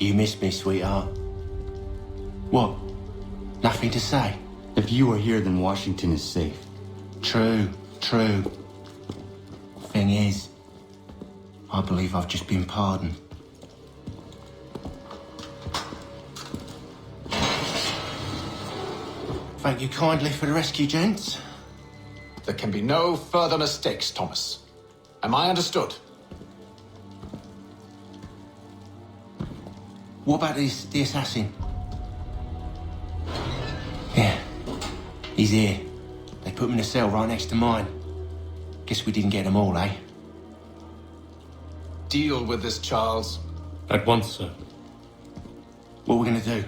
You missed me, sweetheart. What? Nothing to say? If you are here, then Washington is safe. True. Thing is, I believe I've just been pardoned. Thank you kindly for the rescue, gents. There can be no further mistakes, Thomas. Am I understood? What about the assassin? Yeah, he's here. They put him in a cell right next to mine. Guess we didn't get them all, eh? Deal with this, Charles. At once, sir. What are we gonna do?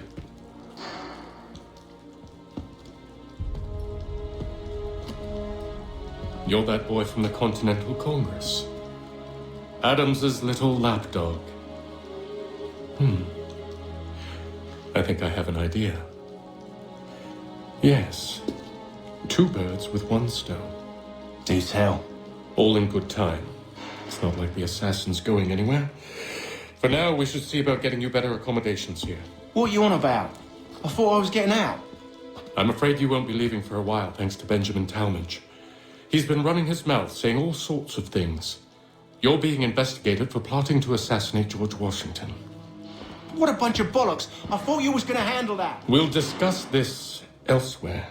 You're that boy from the Continental Congress. Adams's little lapdog. I think I have an idea. Yes. 2 birds with 1 stone. Do tell. All in good time. It's not like the assassin's going anywhere. For now, we should see about getting you better accommodations here. What are you on about? I thought I was getting out. I'm afraid you won't be leaving for a while, thanks to Benjamin Talmadge. He's been running his mouth, saying all sorts of things. You're being investigated for plotting to assassinate George Washington. What a bunch of bollocks. I thought you was gonna handle that. We'll discuss this elsewhere.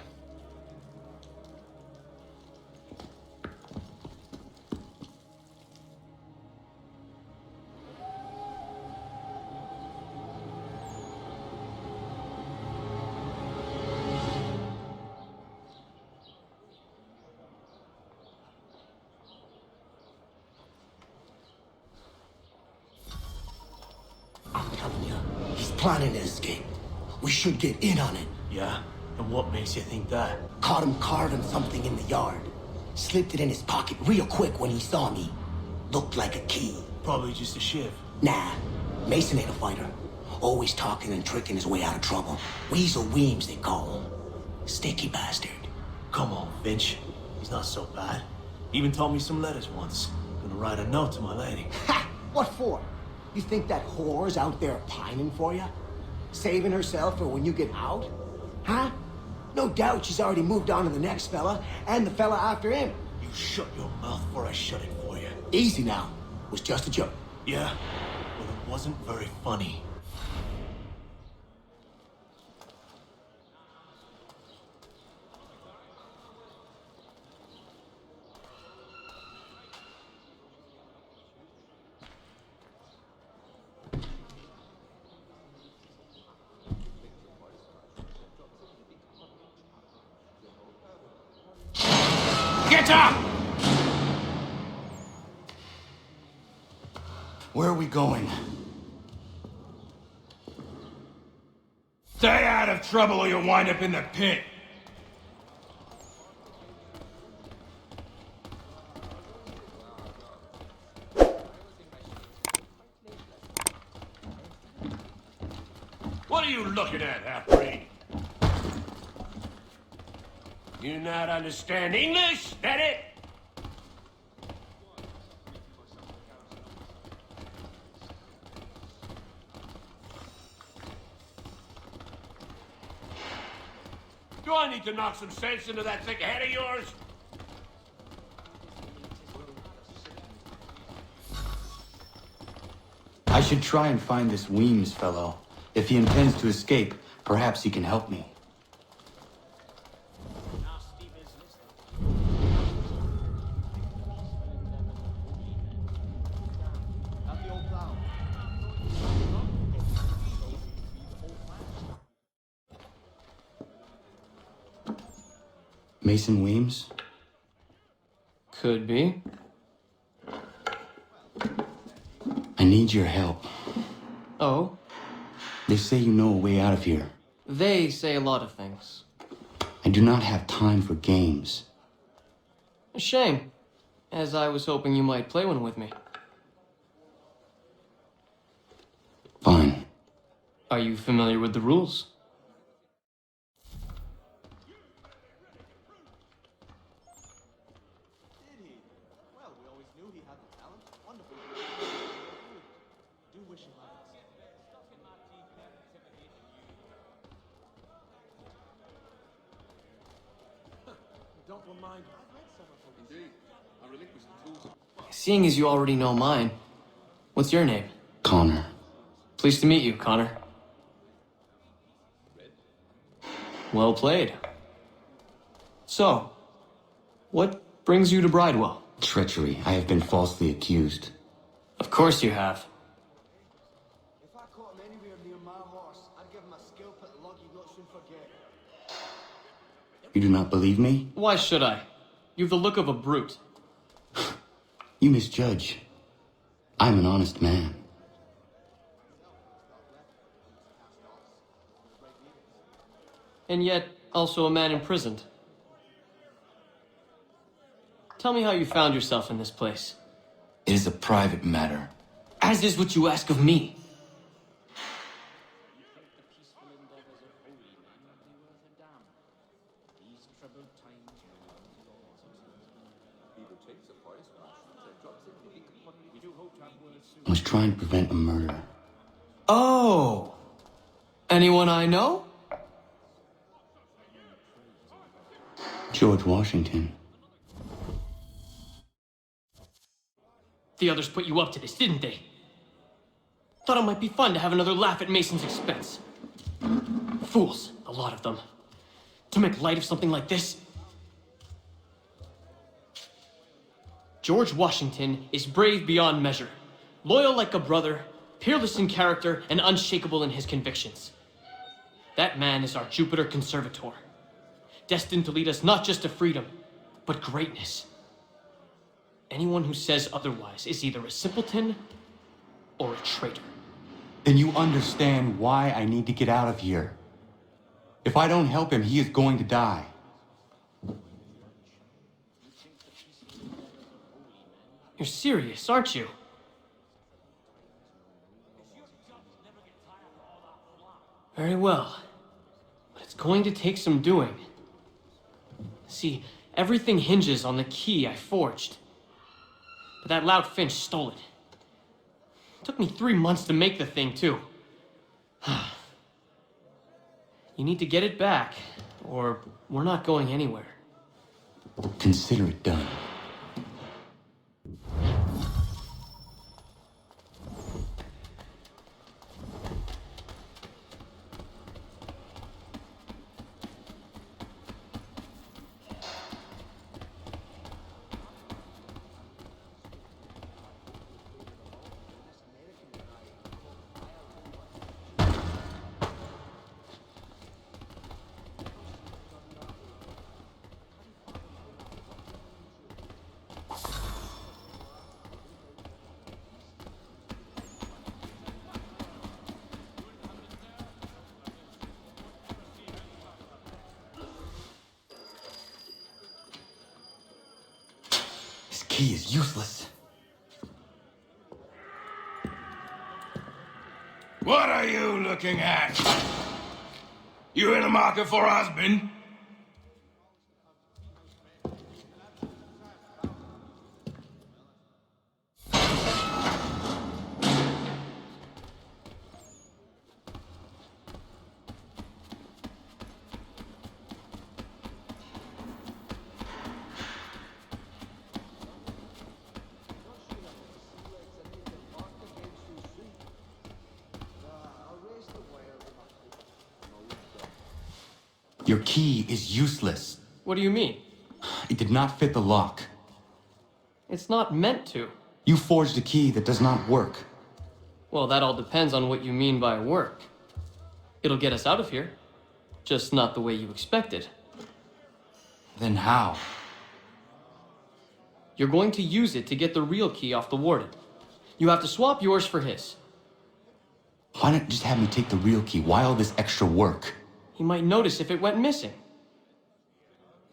I'm telling you, he's planning an escape. We should get in on it. Yeah, and what makes you think that? Caught him carving something in the yard. Slipped it in his pocket real quick when he saw me. Looked like a key. Probably just a shiv. Nah, Mason ain't a fighter. Always talking and tricking his way out of trouble. Weasel Weems, they call him. Sticky bastard. Come on, Finch. He's not so bad. Even taught me some letters once. Gonna write a note to my lady. Ha! What for? You think that whore's out there pining for you? Saving herself for when you get out? Huh? No doubt she's already moved on to the next fella, and the fella after him. You shut your mouth before I shut it for you. Easy now. Was just a joke. Yeah, but it wasn't very funny. Get up! Where are we going? Stay out of trouble or you'll wind up in the pit. What are you looking at, half-breed? You not understand English? That it? Do I need to knock some sense into that thick head of yours? I should try and find this Weems fellow. If he intends to escape, perhaps he can help me. Mason Weems? Could be. I need your help. Oh? They say you know a way out of here. They say a lot of things. I do not have time for games. A shame, as I was hoping you might play one with me. Fine. Are you familiar with the rules? Seeing as you already know mine, what's your name? Connor. Pleased to meet you, Connor. Well played. So, what brings you to Bridewell? Treachery. I have been falsely accused. Of course you have. If I caught him anywhere near my horse, I'd give him a skill put luck he'd not soon forget. You do not believe me? Why should I? You've the look of a brute. You misjudge. I'm an honest man. And yet, also a man imprisoned. Tell me how you found yourself in this place. It is a private matter. As is what you ask of me. I was trying to prevent a murder. Oh! Anyone I know? George Washington. The others put you up to this, didn't they? Thought it might be fun to have another laugh at Mason's expense. Fools, a lot of them. To make light of something like this. George Washington is brave beyond measure, loyal like a brother, peerless in character, and unshakable in his convictions. That man is our Jupiter Conservator, destined to lead us not just to freedom, but greatness. Anyone who says otherwise is either a simpleton or a traitor. Then you understand why I need to get out of here. If I don't help him, he is going to die. You're serious, aren't you? Very well. But it's going to take some doing. See, everything hinges on the key I forged. But that loud Finch stole it. Took me 3 months to make the thing, too. You need to get it back, or we're not going anywhere. Consider it done. This key is useless. What are you looking at? You in the market for a husband? Your key is useless. What do you mean? It did not fit the lock. It's not meant to. You forged a key that does not work. Well, that all depends on what you mean by work. It'll get us out of here. Just not the way you expected. Then how? You're going to use it to get the real key off the warden. You have to swap yours for his. Why not just have me take the real key? Why all this extra work? He might notice if it went missing.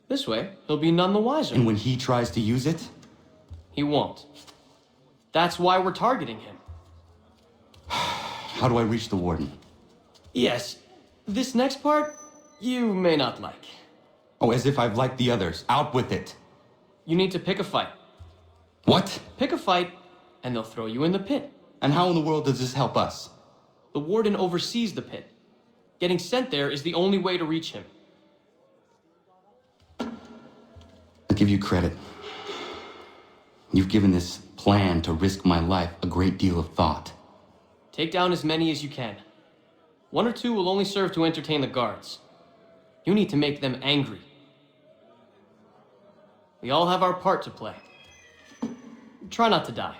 This way, he'll be none the wiser. And when he tries to use it? He won't. That's why we're targeting him. How do I reach the warden? Yes, this next part, you may not like. Oh, as if I've liked the others. Out with it. You need to pick a fight. What? Pick a fight, and they'll throw you in the pit. And how in the world does this help us? The warden oversees the pit. Getting sent there is the only way to reach him. give you credit. You've given this plan to risk my life a great deal of thought. Take down as many as you can. 1 or 2 will only serve to entertain the guards. You need to make them angry. We all have our part to play. Try not to die.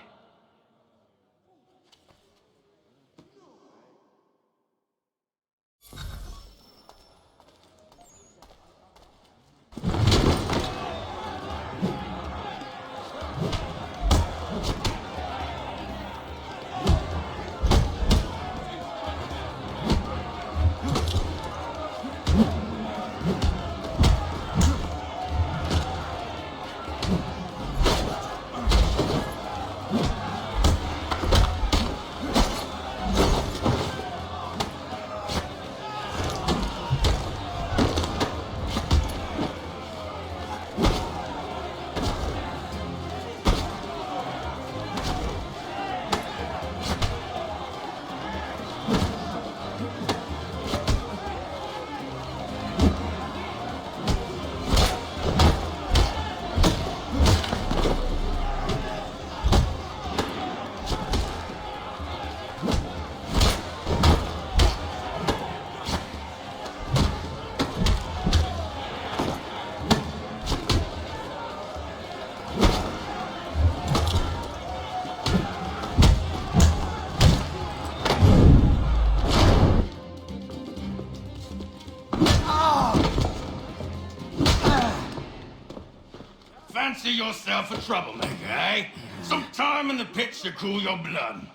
Fancy yourself a troublemaker, eh? Some time in the pits to cool your blood.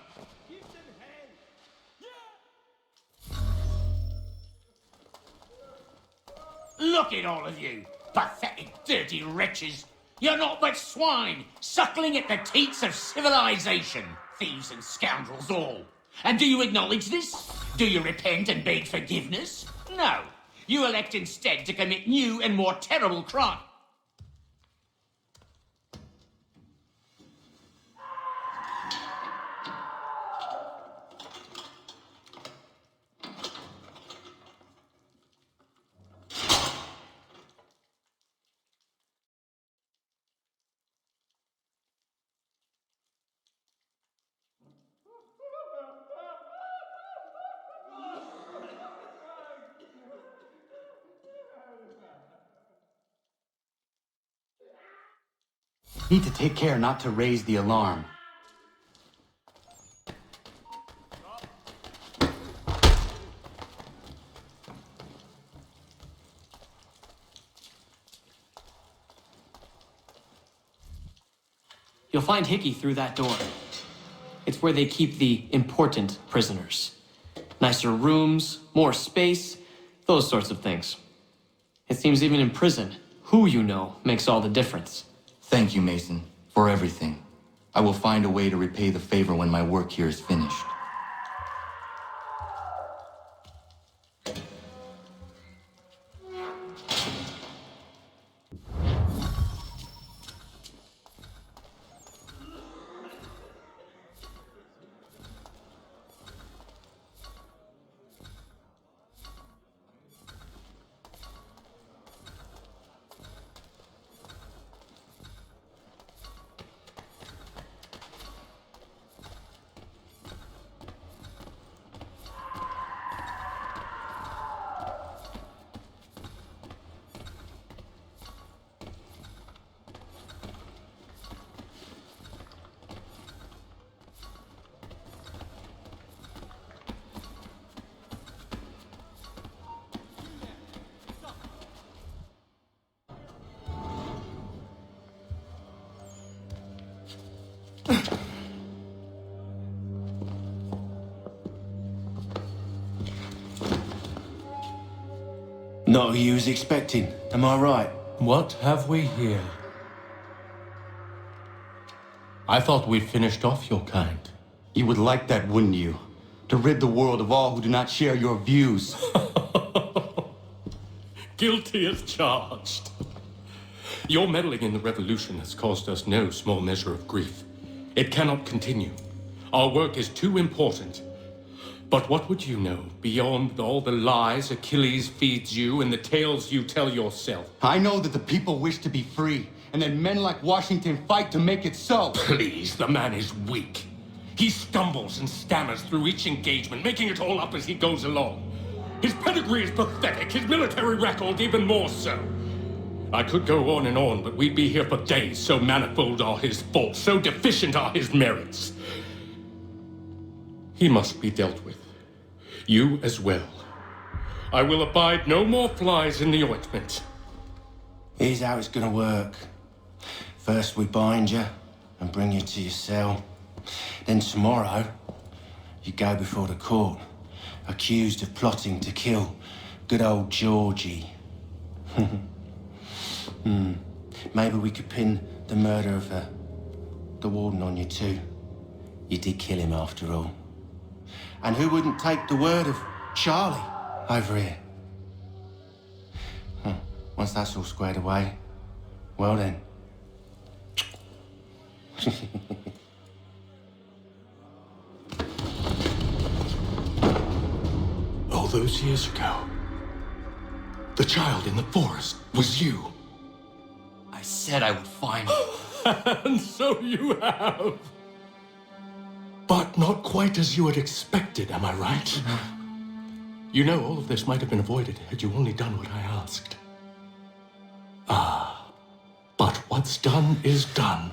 Look at all of you, pathetic, dirty wretches. You're not but swine, suckling at the teats of civilization. Thieves and scoundrels all. And do you acknowledge this? Do you repent and beg forgiveness? No. You elect instead to commit new and more terrible crimes. Need to take care not to raise the alarm. You'll find Hickey through that door. It's where they keep the important prisoners. Nicer rooms, more space, those sorts of things. It seems even in prison, who you know makes all the difference. Thank you, Mason, for everything. I will find a way to repay the favor when my work here is finished. Not who you was expecting, am I right? What have we here? I thought we'd finished off your kind. You would like that, wouldn't you? To rid the world of all who do not share your views. Guilty as charged. Your meddling in the revolution has caused us no small measure of grief. It cannot continue. Our work is too important. But what would you know beyond all the lies Achilles feeds you and the tales you tell yourself? I know that the people wish to be free, and then men like Washington fight to make it so. Please, the man is weak. He stumbles and stammers through each engagement, making it all up as he goes along. His pedigree is pathetic, his military record even more so. I could go on and on, but we'd be here for days, so manifold are his faults, so deficient are his merits. He must be dealt with. You as well. I will abide no more flies in the ointment. Here's how it's gonna work. First we bind you and bring you to your cell. Then tomorrow, you go before the court, accused of plotting to kill good old Georgie. Maybe we could pin the murder of the warden on you too. You did kill him after all. And who wouldn't take the word of Charlie over here? Once that's all squared away, well then. All those years ago, the child in the forest was you. I said I would find you. And so you have. But not quite as you had expected, am I right? You know, all of this might have been avoided had you only done what I asked. But what's done is done.